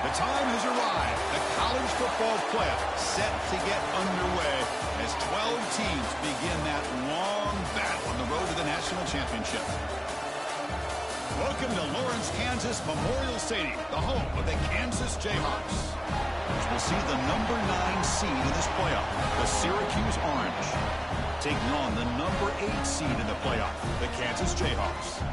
The time has arrived. The college football playoff set to get underway as 12 teams begin that long battle on the road to the national championship. Welcome to Lawrence, Kansas Memorial Stadium, the home of the Kansas Jayhawks. Which will see the number 9 seed in this playoff, the Syracuse Orange, taking on the number 8 seed in the playoff, the Kansas Jayhawks.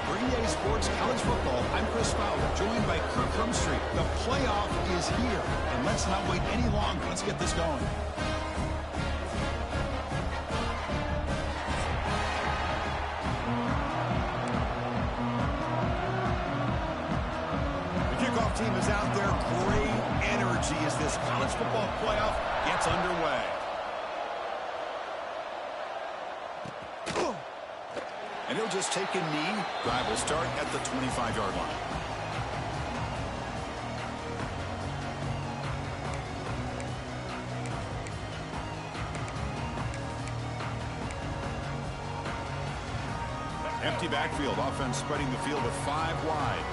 For EA Sports College Football, I'm Chris Fowler, joined by Kirk Crumstreet. The playoff is here, and let's not wait any longer. Let's get this going. The kickoff team is out there. Great energy as this college football playoff gets underway. And he'll just take a knee. Drive will start at the 25-yard line. Empty backfield. Offense spreading the field with 5 wide.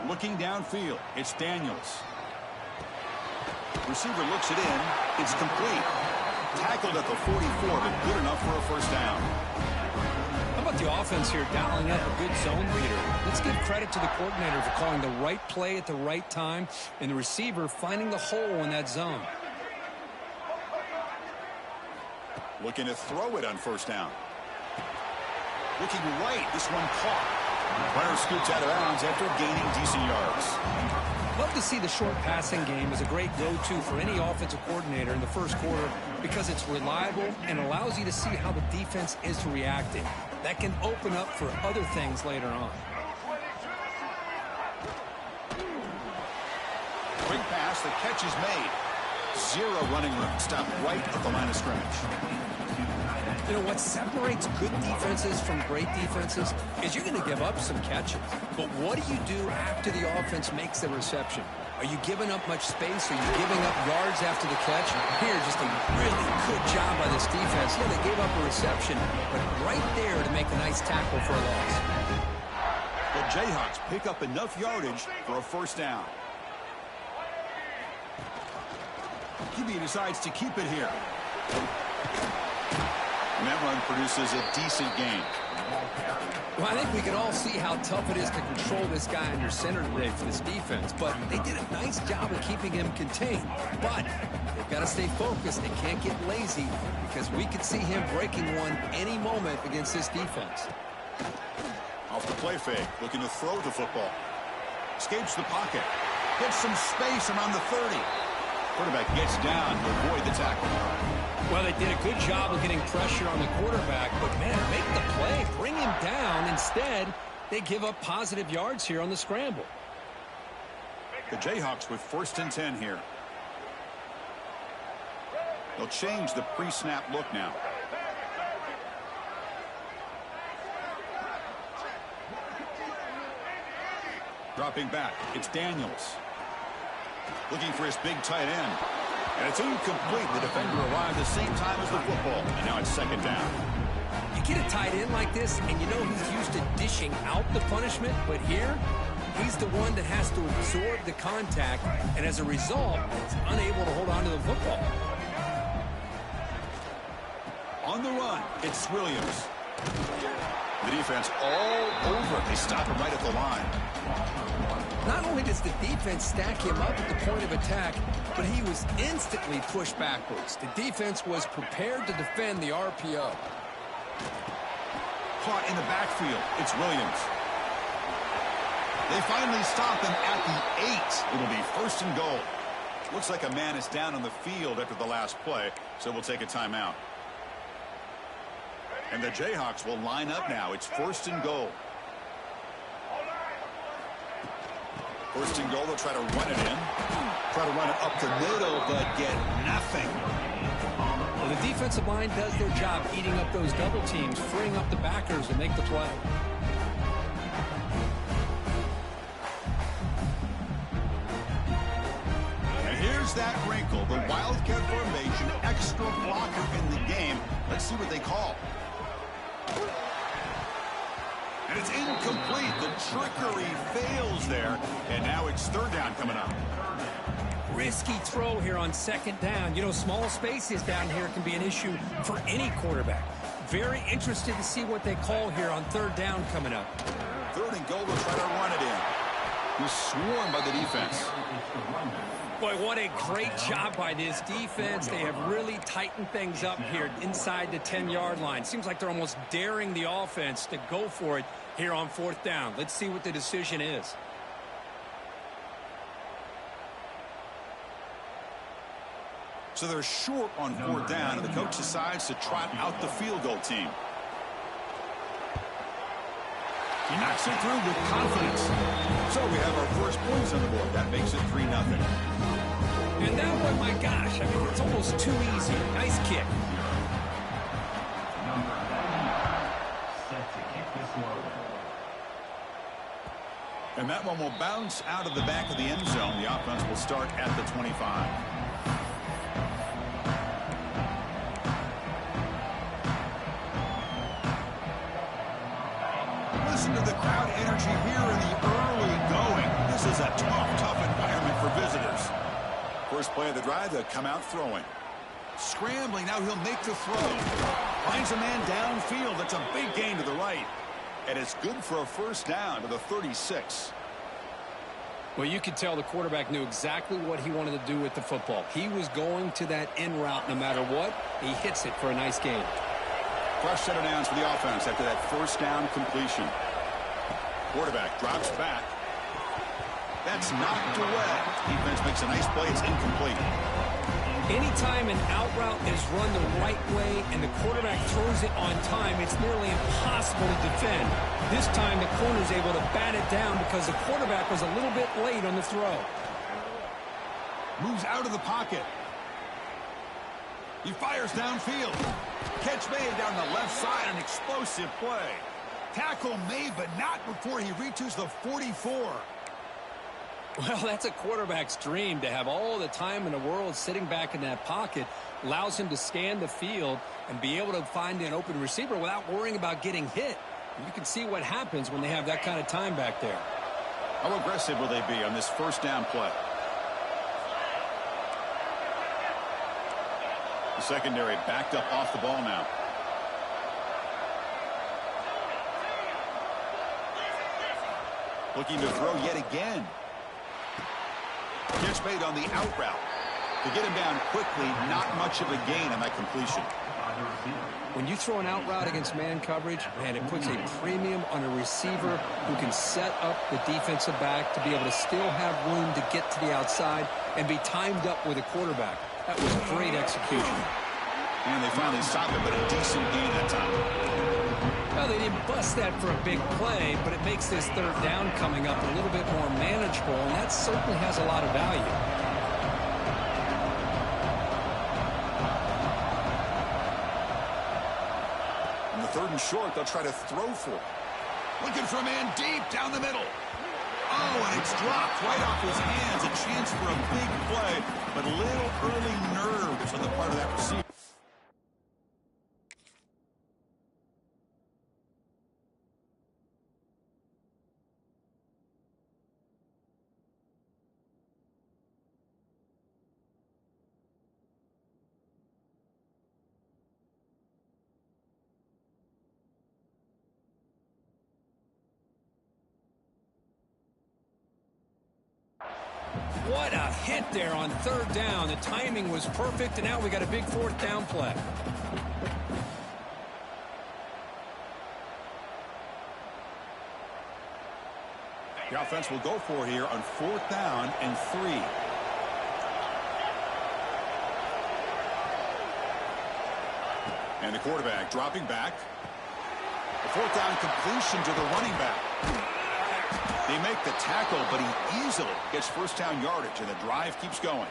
Looking downfield. It's Daniels. Receiver looks it in. It's complete. Tackled at the 44, but good enough for a first down. How about the offense here dialing up a good zone reader? Let's give credit to the coordinator for calling the right play at the right time and the receiver finding the hole in that zone. Looking to throw it on first down. Looking right. This one caught. Runner scoots out of bounds after gaining decent yards. Love to see the short passing game as a great go-to for any offensive coordinator in the first quarter because it's reliable and allows you to see how the defense is reacting. That can open up for other things later on. Quick pass, the catch is made. 0 running room. Stopped right at the line of scrimmage. You know, what separates good defenses from great defenses is you're going to give up some catches. But what do you do after the offense makes the reception? Are you giving up much space? Are you giving up yards after the catch? Here, just a really good job by this defense. Yeah, they gave up a reception, but right there to make a nice tackle for a loss. The Jayhawks pick up enough yardage for a first down. QB decides to keep it here. And that run produces a decent gain. Well, I think we can all see how tough it is to control this guy under center today for this defense, but they did a nice job of keeping him contained. But they've got to stay focused. They can't get lazy because we could see him breaking one any moment against this defense. Off the play fake, looking to throw the football. Escapes the pocket. Gets some space around the 30. Quarterback gets down to avoid the tackle. Well, they did a good job of getting pressure on the quarterback, but, man, make the play, bring him down. Instead, they give up positive yards here on the scramble. The Jayhawks with 1st and 10 here. They'll change the pre-snap look now. Dropping back, it's Daniels. Looking for his big tight end. And it's incomplete. The defender arrived the same time as the football. And now it's 2nd down. You get a tight end like this, and you know he's used to dishing out the punishment. But here, he's the one that has to absorb the contact. And as a result, he's unable to hold on to the football. On the run, it's Williams. The defense all over. They stop him right at the line. Not only does the defense stack him up at the point of attack, but he was instantly pushed backwards. The defense was prepared to defend the RPO. Caught in the backfield. It's Williams. They finally stop him at the 8. It'll be 1st and goal. Looks like a man is down on the field after the last play, so we'll take a timeout. And the Jayhawks will line up now. It's 1st and goal. 1st and goal, they'll try to run it in. Try to run it up the middle, but get nothing. Well, the defensive line does their job eating up those double teams, freeing up the backers to make the play. And here's that wrinkle, the Wildcat formation, extra blocker in the game. Let's see what they call. And It's incomplete. The trickery fails there. And now it's third down coming up. Risky throw here on second down. You know, small spaces down here can be an issue for any quarterback. Very interested to see what they call here on third down coming up. Third and goal, they'll try to run it in. He's swarmed by the defense. Boy, what a great job by this defense. They have really tightened things up here inside the 10-yard line. Seems like they're almost daring the offense to go for it here on fourth down. Let's see what the decision is. So they're short on fourth down, and the coach decides to trot out the field goal team. He knocks it through with confidence. So we have our first points on the board. That makes it 3-0. And that one, my gosh, I mean, it's almost too easy. Nice kick. And that one will bounce out of the back of the end zone. The offense will start at the 25. Listen to the crowd energy here in the early going. This is a tough environment for visitors. First play of the drive, they'll come out throwing. Scrambling, now he'll make the throw. Finds a man downfield. That's a big gain to the right. And it's good for a first down to the 36. Well, you could tell the quarterback knew exactly what he wanted to do with the football. He was going to that in route no matter what. He hits it for a nice gain. Fresh set of downs for the offense after that first down completion. Quarterback drops back. That's knocked away. Defense makes a nice play. It's incomplete. Anytime an out route is run the right way and the quarterback throws it on time, it's nearly impossible to defend. This time the corner's able to bat it down because the quarterback was a little bit late on the throw. Moves out of the pocket. He fires downfield. Catch made down the left side, an explosive play. Tackle made, but not before he reaches the 44. Well, that's a quarterback's dream to have all the time in the world sitting back in that pocket. Allows him to scan the field and be able to find an open receiver without worrying about getting hit. And you can see what happens when they have that kind of time back there. How aggressive will they be on this first down play? The secondary backed up off the ball now. Looking to throw yet again. Catch made on the out route. To get him down quickly, not much of a gain on that completion. When you throw an out route against man coverage, man, it puts a premium on a receiver who can set up the defensive back to be able to still have room to get to the outside and be timed up with a quarterback. That was great execution. And they finally stopped it, but a decent gain that time. Well, they didn't bust that for a big play, but it makes this third down coming up a little bit more manageable, and that certainly has a lot of value. On the third and short, they'll try to throw for it. Looking for a man deep down the middle. Oh, and it's dropped right off his hands. A chance for a big play, but a little early nerves on the part of that receiver. What a hit there on third down. The timing was perfect, and now we got a big fourth down play. The offense will go for here on fourth down and 3. And the quarterback dropping back. A fourth down completion to the running back. They make the tackle, but he easily gets first down yardage, and the drive keeps going.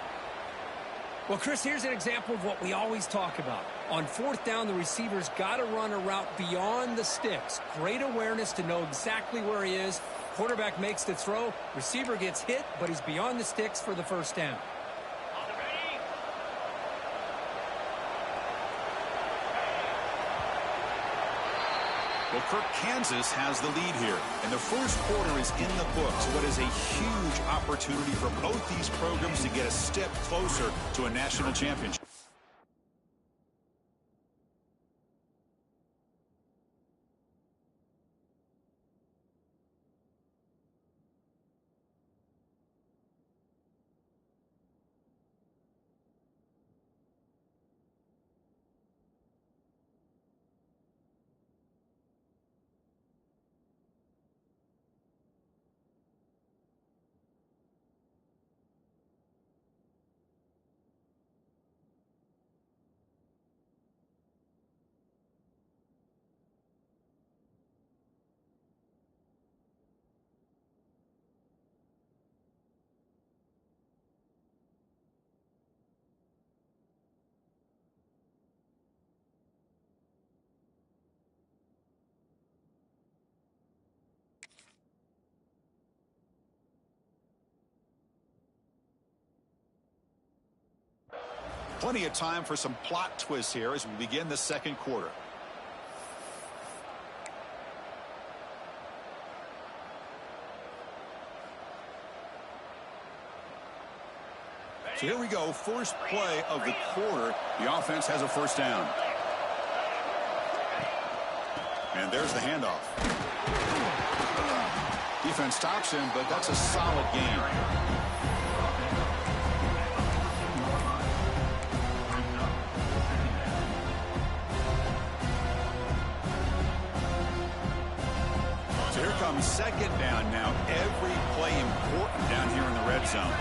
Well, Chris, here's an example of what we always talk about. On fourth down, the receiver's got to run a route beyond the sticks. Great awareness to know exactly where he is. Quarterback makes the throw. Receiver gets hit, but he's beyond the sticks for the first down. Well, Kirk, Kansas has the lead here, and the first quarter is in the books. What is a huge opportunity for both these programs to get a step closer to a national championship. Plenty of time for some plot twists here as we begin the second quarter. So here we go, first play of the quarter. The offense has a first down. And there's the handoff. Defense stops him, but that's a solid gain. So here comes second down now. Every play important down here in the red zone.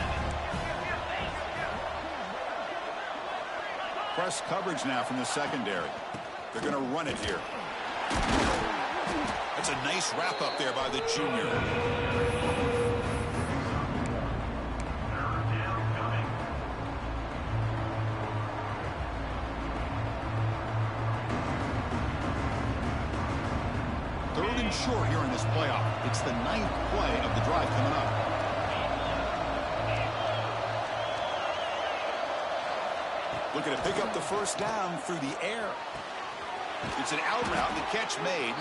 Press coverage now from the secondary. They're going to run it here. That's a nice wrap up there by the junior. Third and short here in this playoff. It's the 9th play of the drive coming up. Looking to pick up the first down through the air. It's an out route, the catch made.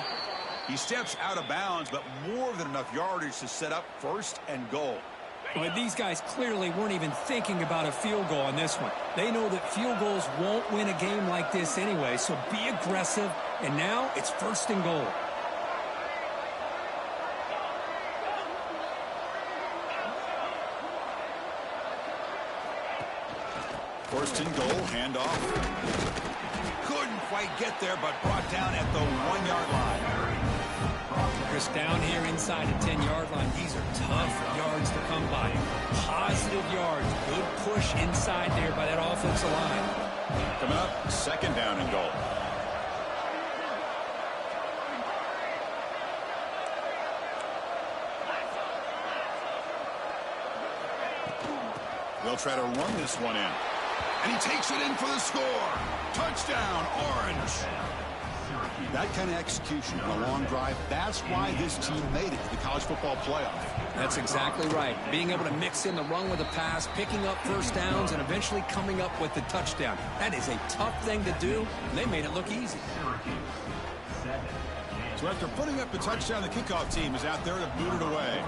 He steps out of bounds, but more than enough yardage to set up first and goal. Well, these guys clearly weren't even thinking about a field goal on this one. They know that field goals won't win a game like this anyway, so be aggressive, and now it's first and goal. First and goal, handoff. Couldn't quite get there, but brought down at the 1-yard line. Chris, down here inside the 10-yard line, these are tough yards to come by. Positive yards, good push inside there by that offensive line. Coming up, second down and goal. They'll try to run this one in. And he takes it in for the score. Touchdown, Orange. That kind of execution on a long drive, that's why this team made it to the college football playoff. That's exactly right. Being able to mix in the run with the pass, picking up first downs, and eventually coming up with the touchdown. That is a tough thing to do, and they made it look easy. So after putting up the touchdown, the kickoff team is out there to boot it away.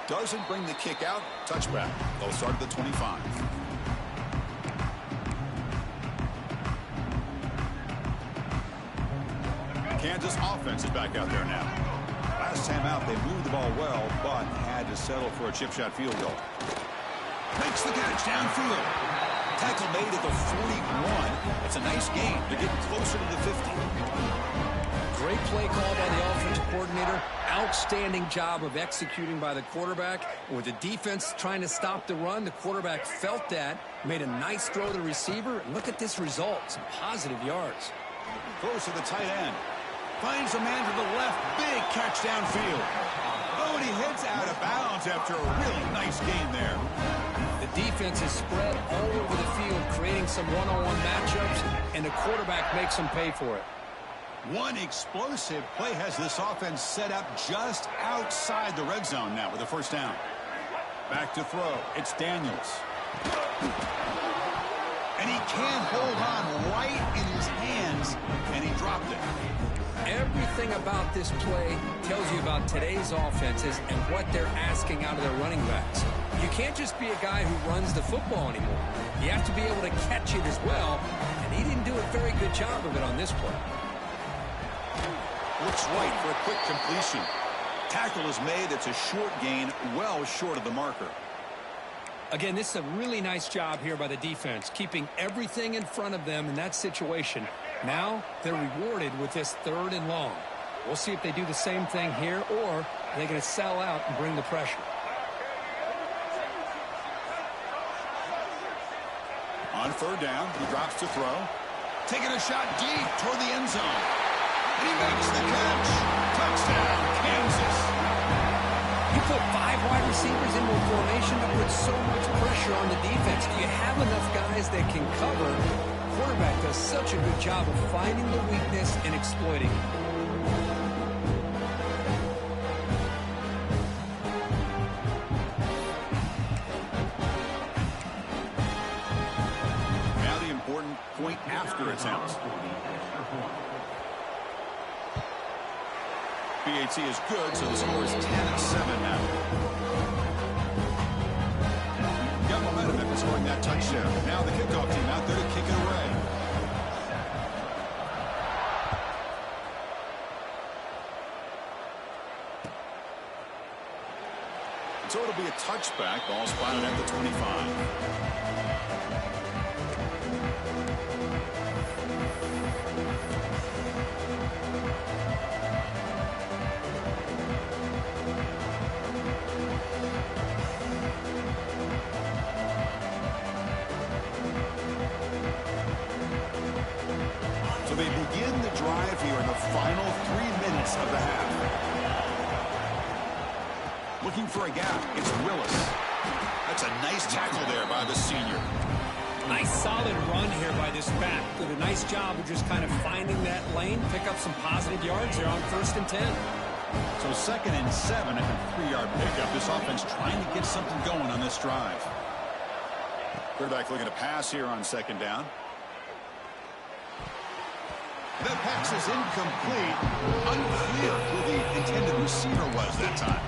Doesn't bring the kick out. Touchback. They'll start at the 25. Kansas offense is back out there now. Last time out, they moved the ball well, but had to settle for a chip shot field goal. Makes the catch downfield. Tackle made at the 41. That's a nice gain. They're getting closer to the 50. Great play call by the offensive coordinator. Outstanding job of executing by the quarterback. With the defense trying to stop the run, the quarterback felt that, made a nice throw to the receiver, and look at this result. Some positive yards. Close to the tight end. Finds a man to the left. Big catch downfield. Oh, and he heads out of bounds after a really nice game there. The defense is spread all over the field, creating some one-on-one matchups, and the quarterback makes them pay for it. One explosive play has this offense set up just outside the red zone now with a first down. Back to throw. It's Daniels. And he can't hold on right in his hands, and he dropped it. Everything about this play tells you about today's offenses and what they're asking out of their running backs. You can't just be a guy who runs the football anymore. You have to be able to catch it as well, and he didn't do a very good job of it on this play. Looks right for a quick completion. Tackle is made. It's a short gain, well short of the marker. Again, this is a really nice job here by the defense, keeping everything in front of them in that situation. Now they're rewarded with this 3rd and long. We'll see if they do the same thing here, or are they going to sell out and bring the pressure. On 3rd down, he drops to throw. Taking a shot deep toward the end zone. And he makes the catch. Touchdown, Kansas. You put 5 wide receivers into a formation that puts so much pressure on the defense. Do you have enough guys that can cover? The quarterback does such a good job of finding the weakness and exploiting it. Now the important point after attempt. PAT is good, so the score is 10-7 now. Got momentum after scoring that touchdown. Now the kickoff team out there to kick it away. So it'll be a touchback. Ball spotted at the 25. So they begin the drive here in the final 3 minutes of the half. Looking for a gap. It's Willis. That's a nice tackle there by the senior. Nice solid run here by this back. Did a nice job of just kind of finding that lane, pick up some positive yards there on 1st and 10. So 2nd and 7 at the 3-yard pickup. This offense trying to get something going on this drive. Quarterback looking to pass here on 2nd down. That pass is incomplete. Unclear who the intended receiver was that time.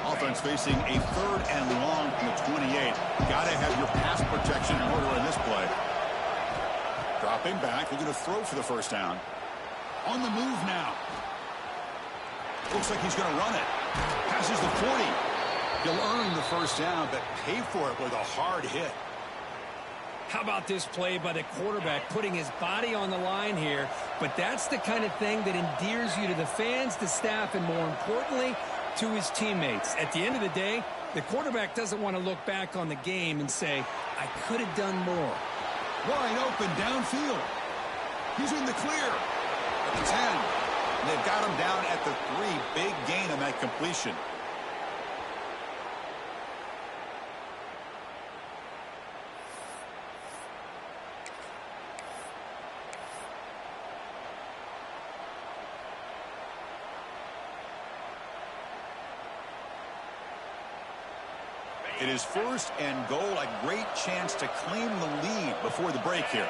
Offense facing a 3rd and long from the 28. Got to have your pass protection in order in this play. Dropping back, looking to throw for the 1st down. On the move now. Looks like he's going to run it. Passes the 40. He'll earn the 1st down, but pay for it with a hard hit. How about this play by the quarterback, putting his body on the line here? But that's the kind of thing that endears you to the fans, the staff, and more importantly, to his teammates. At the end of the day, the quarterback doesn't want to look back on the game and say, I could have done more. Wide open downfield. He's in the clear. At the 10. And they've got him down at the 3. Big gain on that completion. It is 1st and goal. A great chance to claim the lead before the break here.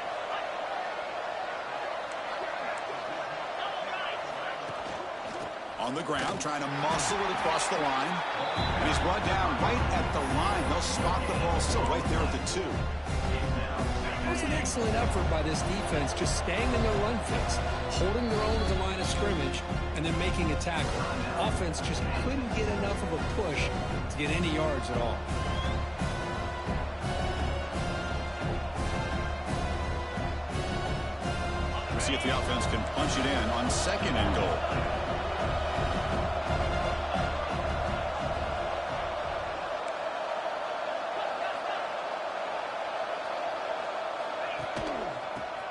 On the ground, trying to muscle it across the line. And he's brought down right at the line. They'll spot the ball still right there at the 2. It was an excellent effort by this defense, just staying in their run fits, holding their own at the line of scrimmage, and then making a tackle. Offense just couldn't get enough of a push to get any yards at all. Let's see if the offense can punch it in on 2nd and goal.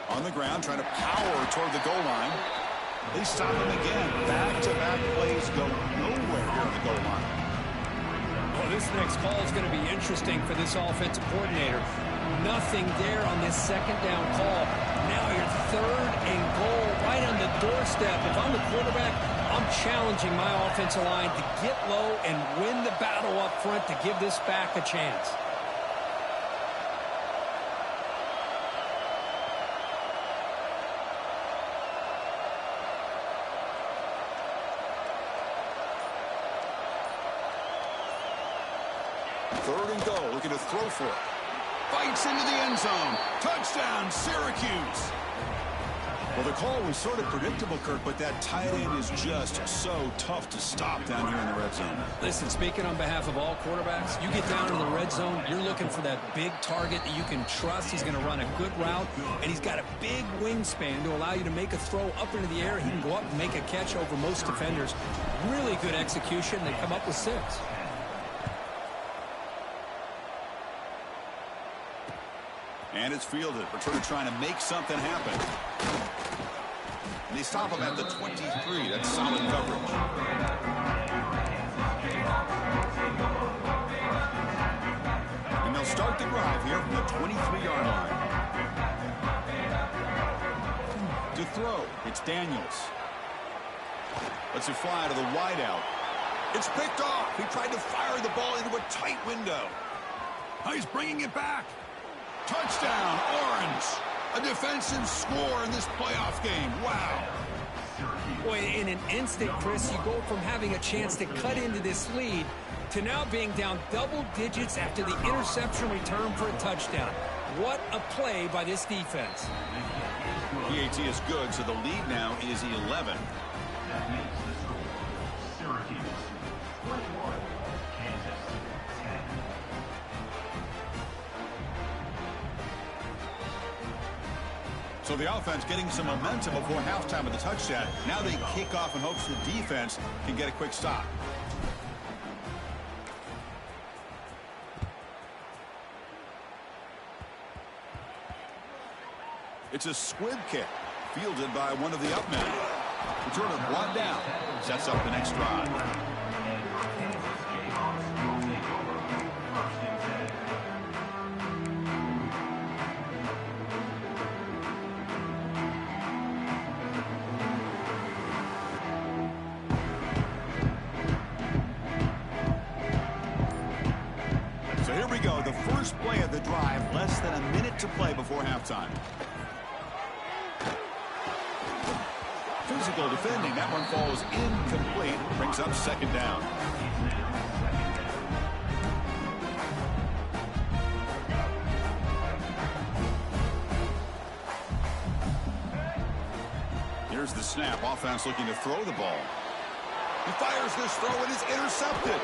On the ground, trying to power toward the goal line. They stop him again. Back-to-back plays go nowhere here at the goal line. Well, this next call is going to be interesting for this offensive coordinator. Nothing there on this 2nd down call. Now you're 3rd and goal right on the doorstep. If I'm the quarterback, I'm challenging my offensive line to get low and win the battle up front to give this back a chance. Third and goal, looking to throw for it. Fights into the end zone. Touchdown, Syracuse. Well, the call was sort of predictable, Kirk, but that tight end is just so tough to stop down here in the red zone. Listen, speaking on behalf of all quarterbacks, you get down in the red zone, you're looking for that big target that you can trust. He's going to run a good route, and he's got a big wingspan to allow you to make a throw up into the air. He can go up and make a catch over most defenders. Really good execution. They come up with 6. And it's fielded. Returner trying to make something happen. And they stop him at the 23. That's solid coverage. And they'll start the drive here from the 23-yard line. To throw, it's Daniels. Lets it fly to the wideout. It's picked off. He tried to fire the ball into a tight window. Oh, he's bringing it back. Touchdown, Orange. A defensive score in this playoff game. Wow. Boy, in an instant, Chris, you go from having a chance to cut into this lead to now being down double digits after the interception return for a touchdown. What a play by this defense. PAT is good, so the lead now is 11. So the offense getting some momentum before halftime of the touchdown. Now they kick off in hopes the defense can get a quick stop. It's a squib kick fielded by one of the up men. Returner brought down. Sets up the next drive. So here we go, the first play of the drive, less than a minute to play before halftime. Physical defending, that one falls incomplete, brings up 2nd down. Here's the snap, offense looking to throw the ball. He fires this throw and it's intercepted.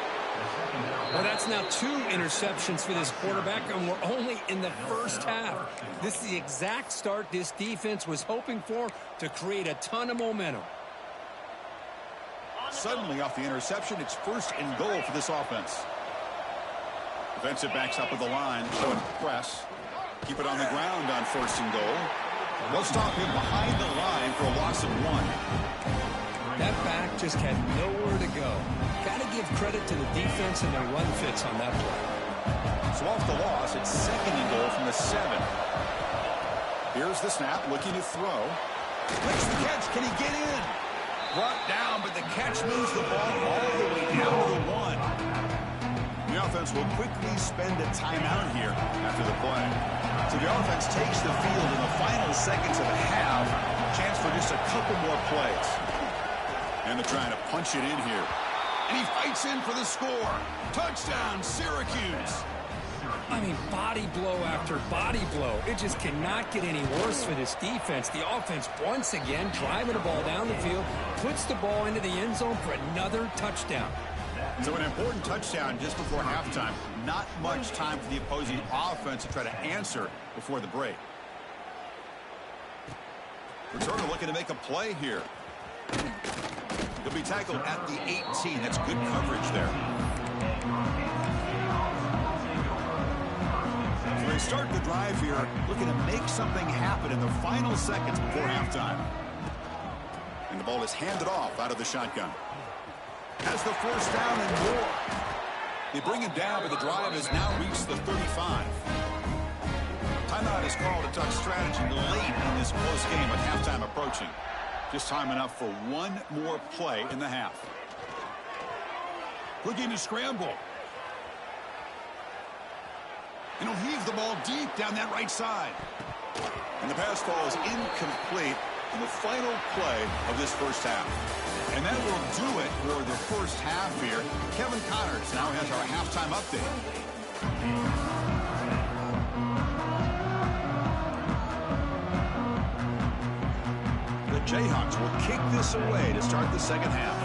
Well, that's now 2 interceptions for this quarterback, and we're only in the first half. This is the exact start this defense was hoping for to create a ton of momentum. Suddenly, off the interception, it's 1st and goal for this offense. Defensive backs up with the line, showing press. Keep it on the ground on 1st and goal. They'll stop him behind the line for a loss of 1. That back just had nowhere to go. Got to give credit to the defense and their run fits on that play. So off the loss, it's 2nd and goal from the 7. Here's the snap, looking to throw. Makes the catch. Can he get in? Brought down, but the catch moves the ball all the way down to the 1. The offense will quickly spend a timeout here after the play. So the offense takes the field in the final seconds of the half. Chance for just a couple more plays. And they're trying to punch it in here. And he fights in for the score. Touchdown, Syracuse. I mean, body blow after body blow. It just cannot get any worse for this defense. The offense, once again, driving the ball down the field, puts the ball into the end zone for another touchdown. So an important touchdown just before halftime. Not much time for the opposing offense to try to answer before the break. Returner looking to make a play here. He'll be tackled at the 18. That's good coverage there. So they start the drive here, looking to make something happen in the final seconds before halftime. And the ball is handed off out of the shotgun. Has the 1st down and more. They bring him down, but the drive has now reached the 35. Timeout is called to talk strategy late in this close game with halftime approaching. Just time enough for one more play in the half. Looking to scramble. And he'll heave the ball deep down that right side. And the pass falls incomplete in the final play of this first half. And that will do it for the first half here. Kevin Connors now has our halftime update. The Jayhawks will kick this away to start the second half.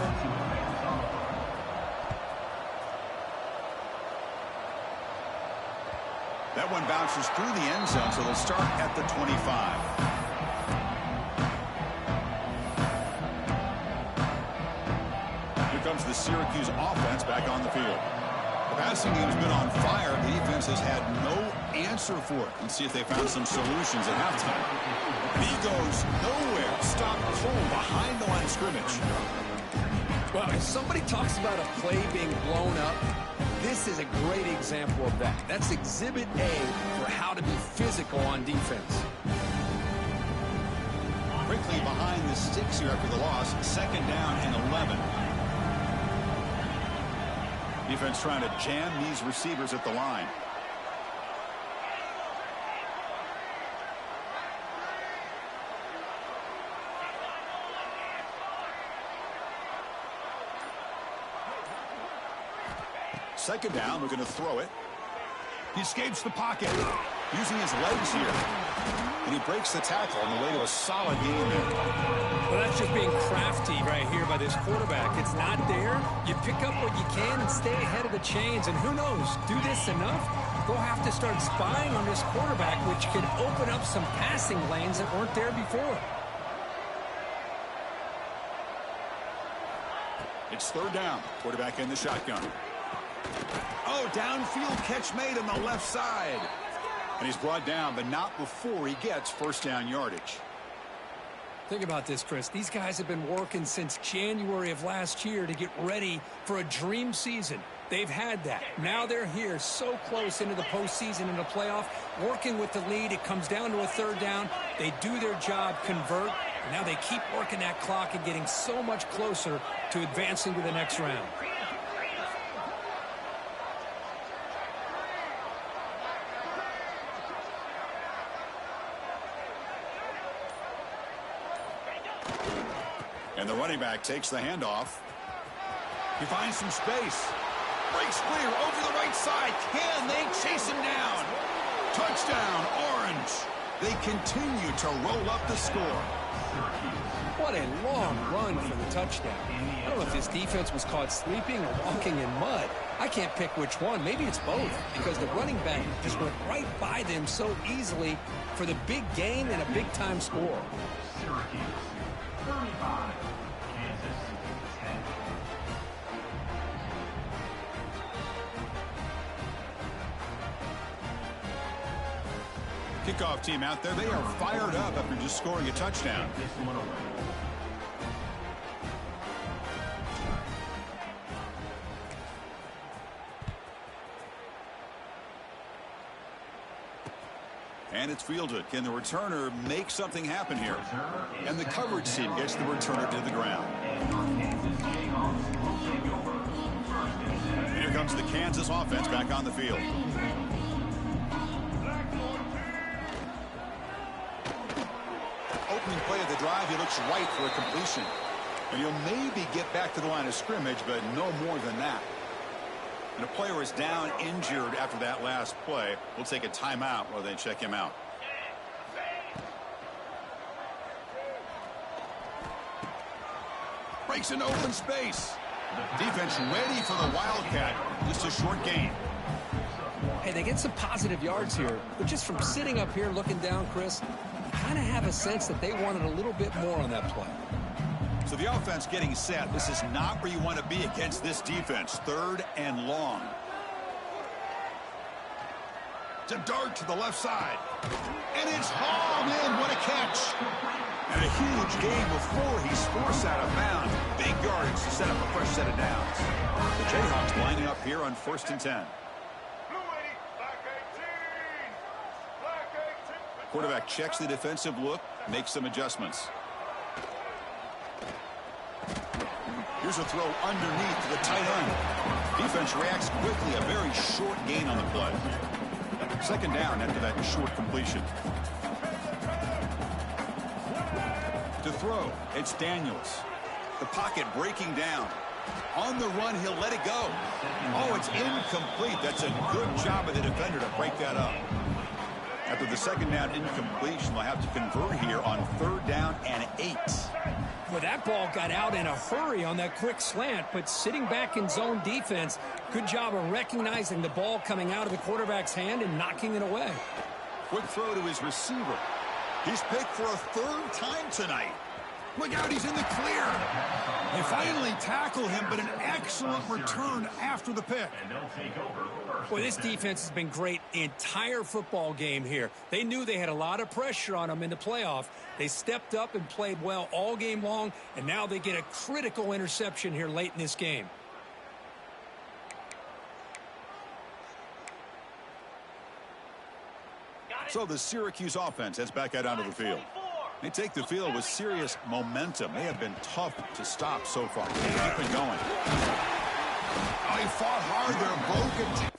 That one bounces through the end zone, so they'll start at the 25. Comes the Syracuse offense back on the field. The passing game's been on fire. The defense has had no answer for it. Let's see if they found some solutions at halftime. He goes nowhere. Stop cold behind the line of scrimmage. Well, if somebody talks about a play being blown up, this is a great example of that. That's exhibit A for how to be physical on defense. Quickly behind the sticks here after the loss. Second down and 11. Defense trying to jam these receivers at the line. Second down, we're going to throw it. He escapes the pocket, using his legs here. And he breaks the tackle on the way to a solid game there. Well, that's just being crafty right here by this quarterback. It's not there. You pick up what you can and stay ahead of the chains. And who knows, do this enough, they'll have to start spying on this quarterback, which could open up some passing lanes that weren't there before. It's third down. Quarterback in the shotgun. Oh, downfield catch made on the left side. And he's brought down, but not before he gets first down yardage. Think about this, Chris. These guys have been working since January of last year to get ready for a dream season. They've had that. Now they're here so close into the postseason and the playoff, working with the lead. It comes down to a third down. They do their job, convert. And now they keep working that clock and getting so much closer to advancing to the next round. And the running back takes the handoff. He finds some space. Breaks clear over the right side. Can they chase him down? Touchdown, Orange. They continue to roll up the score. What a long run for the touchdown. I don't know if this defense was caught sleeping or walking in mud. I can't pick which one. Maybe it's both, because the running back just went right by them so easily for the big gain and a big-time score. Syracuse, 35, Kansas, 10. Kickoff team out there. They are fired up after just scoring a touchdown. And it's fielded. Can the returner make something happen here? And the coverage team gets the returner to the ground. Here comes the Kansas offense back on the field. Opening play of the drive, he looks right for a completion. And he'll maybe get back to the line of scrimmage, but no more than that. And a player is down injured after that last play. We'll take a timeout while they check him out. Breaks into open space. Defense ready for the Wildcat. Just a short gain. Hey, they get some positive yards here, but just from sitting up here looking down, Chris, you kind of have a sense that they wanted a little bit more on that play. So the offense getting set. This is not where you want to be against this defense. Third and long. It's a dart to the left side. And it's hauled in. What a catch. And a huge gain before he's forced out of bounds. Big yardage to set up a fresh set of downs. The Jayhawks lining up here on 1st and 10. Blue 80, black 18. Black 18. Quarterback checks the defensive look, makes some adjustments. Here's a throw underneath to the tight end. Defense reacts quickly, a very short gain on the play. Second down after that short completion. To throw, it's Daniels. The pocket breaking down. On the run, he'll let it go. Oh, it's incomplete. That's a good job of the defender to break that up. After the second down incompletion, they'll have to convert here on third down and 8. Well, that ball got out in a hurry on that quick slant, but sitting back in zone defense, good job of recognizing the ball coming out of the quarterback's hand and knocking it away. Quick throw to his receiver. He's picked for a third time tonight. Look out, he's in the clear. They finally tackle him, but an excellent return after the pick. Boy, this defense has been great the entire football game here. They knew they had a lot of pressure on them in the playoff. They stepped up and played well all game long, and now they get a critical interception here late in this game. So the Syracuse offense heads back out onto the field. They take the field with serious momentum. They have been tough to stop so far. They keep it going. Oh, he fought hard there. Broken.